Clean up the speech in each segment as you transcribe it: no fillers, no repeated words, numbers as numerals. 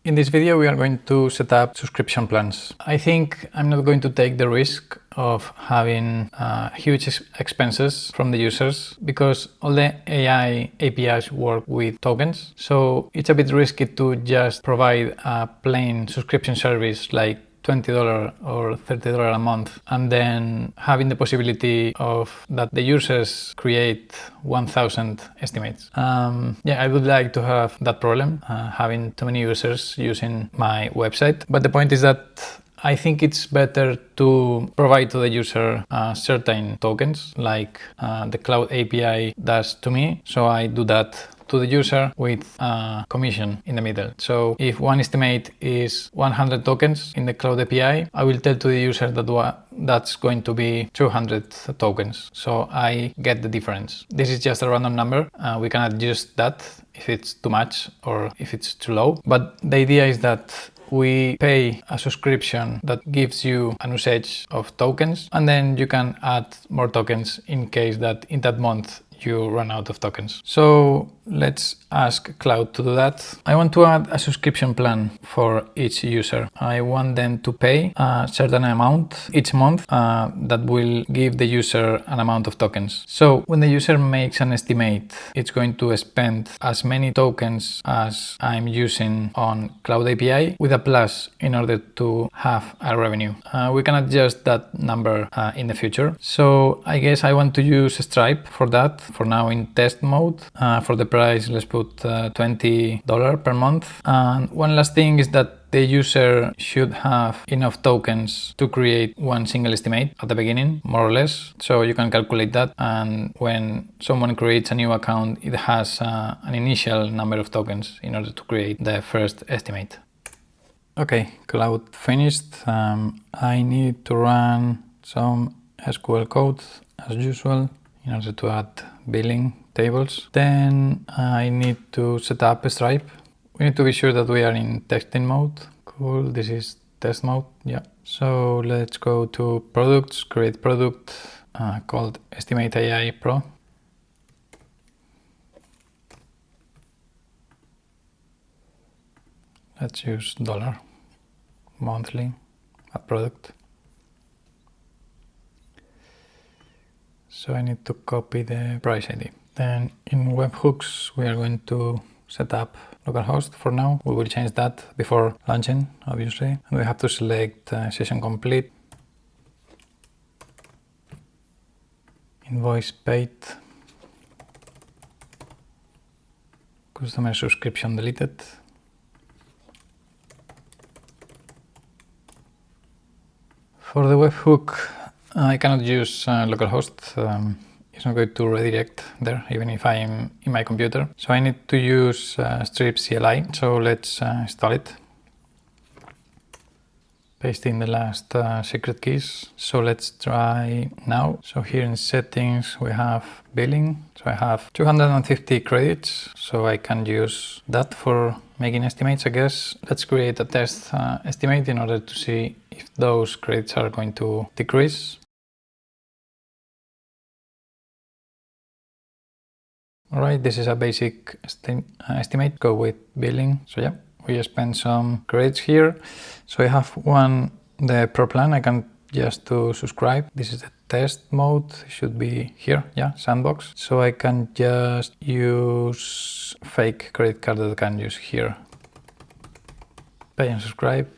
In this video, we are going to set up subscription plans. I think I'm not going to take the risk of having huge expenses from the users because all the AI APIs work with tokens. So it's a bit risky to just provide a plain subscription service like $20 or $30 a month, and then having the possibility of that the users create 1,000 estimates. I would like to have that problem, having too many users using my website. But the point is that I think it's better to provide to the user certain tokens like the Cloud API does to me. So I do that to the user with a commission in the middle. So if one estimate is 100 tokens in the Cloud API, I will tell to the user that that's going to be 200 tokens. So I get the difference. This is just a random number. We can adjust that if it's too much or if it's too low. But the idea is that we pay a subscription that gives you an usage of tokens, and then you can add more tokens in case that in that month you run out of tokens. So let's ask Claude to do that. I want to add a subscription plan for each user. I want them to pay a certain amount each month that will give the user an amount of tokens. So when the user makes an estimate, it's going to spend as many tokens as I'm using on Cloud API with a plus in order to have a revenue. We can adjust that number in the future. So I guess I want to use Stripe for that. For now in test mode. For the price, let's put $20 per month. And one last thing is that the user should have enough tokens to create one single estimate at the beginning, more or less. So you can calculate that. And when someone creates a new account, it has an initial number of tokens in order to create the first estimate. Okay, Cloud finished. I need to run some SQL code as usual in order to add billing tables. Then I need to set up a Stripe. We need to be sure that we are in testing mode. Cool, this is test mode, yeah. So let's go to products, create product called Estimate AI Pro. Let's use $ monthly, a product. So I need to copy the price ID. Then in webhooks, we are going to set up localhost for now. We will change that before launching, obviously. And we have to select session complete, invoice paid, customer subscription deleted. For the webhook, I cannot use localhost. It's not going to redirect there, even if I'm in my computer. So I need to use strip CLI. So let's install it. Paste in the last secret keys. So let's try now. So here in settings, we have billing. So I have 250 credits. So I can use that for making estimates, I guess. Let's create a test estimate in order to see if those credits are going to decrease. All right, this is a basic estimate. Go with billing. So yeah, we spend some credits here. So I have the Pro plan. I can just to subscribe. This is the test mode. It should be here. Yeah, sandbox. So I can just use fake credit card that I can use here. Pay and subscribe.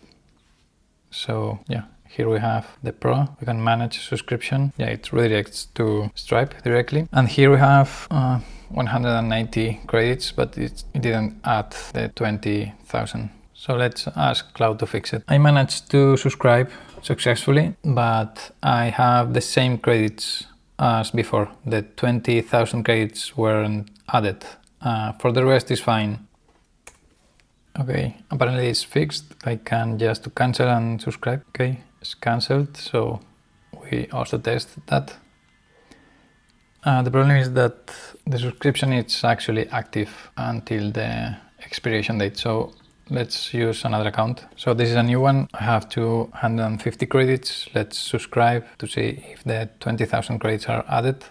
So yeah, here we have the Pro. We can manage subscription. Yeah, it redirects to Stripe directly. And here we have 190 credits, but it didn't add the 20,000. So let's ask Cloud to fix it. I managed to subscribe successfully, but I have the same credits as before. The 20,000 credits weren't added. For the rest is fine. Okay, apparently it's fixed. I can just cancel and subscribe. Okay, it's cancelled, so we also test that. The problem is that the subscription is actually active until the expiration date. So let's use another account. So this is a new one. I have 250 credits. Let's subscribe to see if the 20,000 credits are added.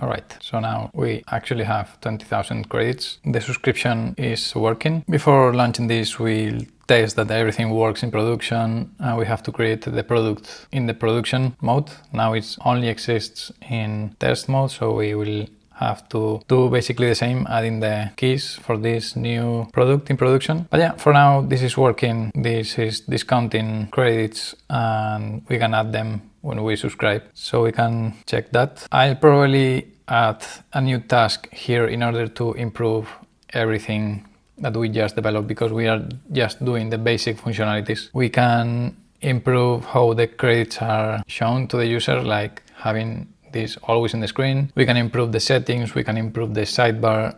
All right, so now we actually have 20,000 credits. The subscription is working. Before launching this, we'll test that everything works in production. We have to create the product in the production mode. Now it only exists in test mode, so we will have to do basically the same, adding the keys for this new product in production. But yeah, for now, this is working. This is discounting credits and we can add them when we subscribe, so we can check that. I'll probably add a new task here in order to improve everything that we just developed, because we are just doing the basic functionalities. We can improve how the credits are shown to the user, like having this always in the screen. We can improve the settings, we can improve the sidebar,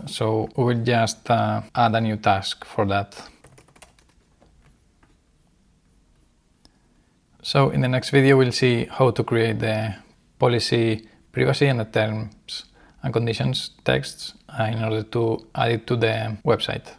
so we will just add a new task for that. So in the next video, we'll see how to create the policy privacy and the terms and conditions texts in order to add it to the website.